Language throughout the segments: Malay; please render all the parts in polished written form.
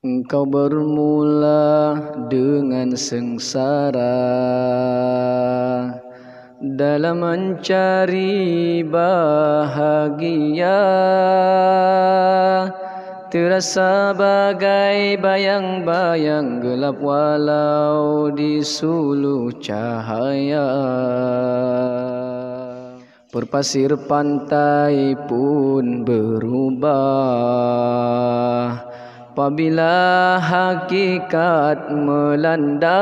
Engkau bermula dengan sengsara dalam mencari bahagia, terasa bagai bayang-bayang gelap walau disuluh cahaya. Perpasir pantai pun berubah apabila hakikat melanda.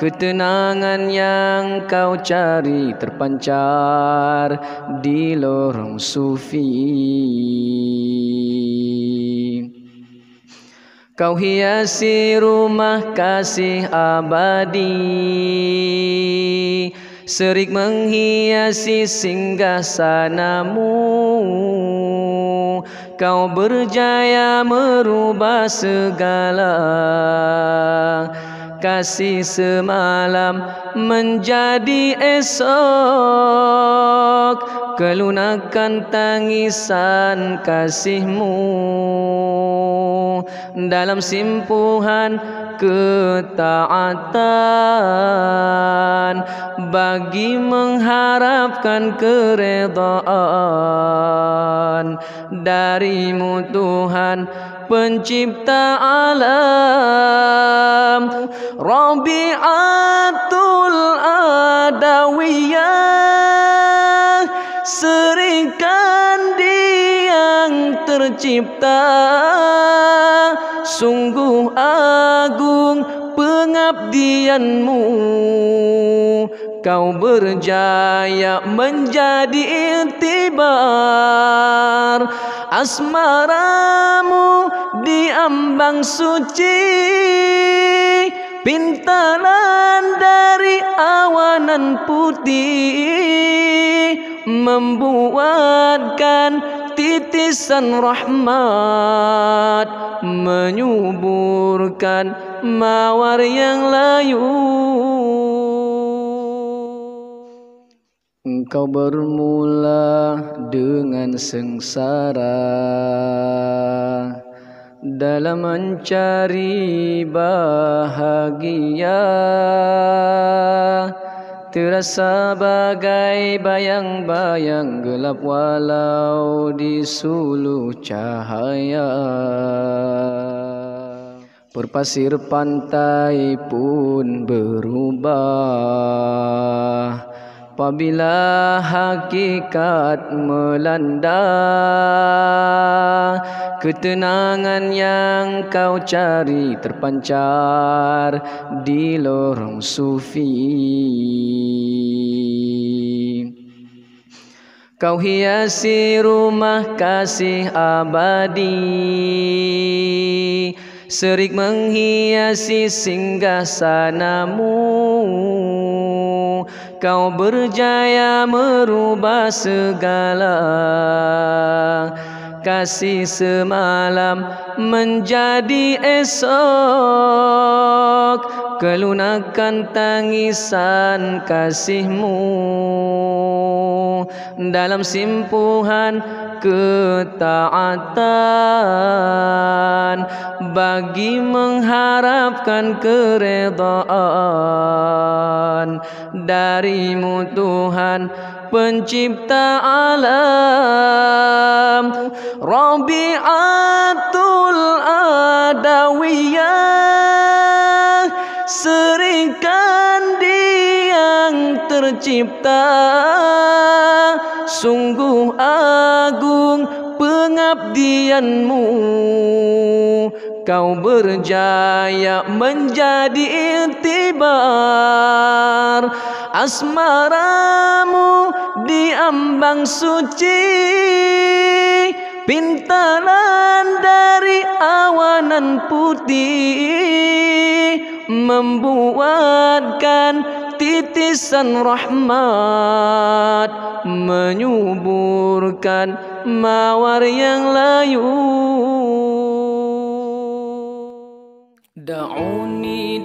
Ketenangan yang kau cari terpancar di lorong sufi. Kau hiasi rumah kasih abadi, serik menghiasi singgasanamu. Kau berjaya merubah segala kasih semalam menjadi esok. Kelunakan tangisan kasihmu dalam simpuhan ketaatan, bagi mengharapkan keredaan darimu Tuhan pencipta alam. Rabi'atul adawiyah, serikan yang tercipta. Sungguh agung pengabdianmu, kau berjaya menjadi iktibar. Asmaramu di ambang suci, pintalan dari awanan putih, membuatkan titisan rahmat, menyuburkan mawar yang layu. Engkau bermula dengan sengsara dalam mencari bahagia, terasa bagai bayang-bayang gelap walau disuluh cahaya. Perpasir pantai pun berubah apabila hakikat melanda. Ketenangan yang kau cari terpancar di lorong sufi. Kau hiasi rumah kasih abadi, serik menghiasi singgasanamu. Kau berjaya merubah segala kasih semalam menjadi esok. Kelunakan tangisan kasihmu dalam simpuhan ketaatan, bagi mengharapkan keredaan darimu Tuhan pencipta alam. Rabi'atul adawiyah, serikan yang tercipta. Sungguh agung pengabdianmu, kau berjaya menjadi iktibar. Asmaramu di ambang suci, pintalan dari awanan putih, membuatkan titisan rahmat, menyuburkan mawar yang layu. Da'uni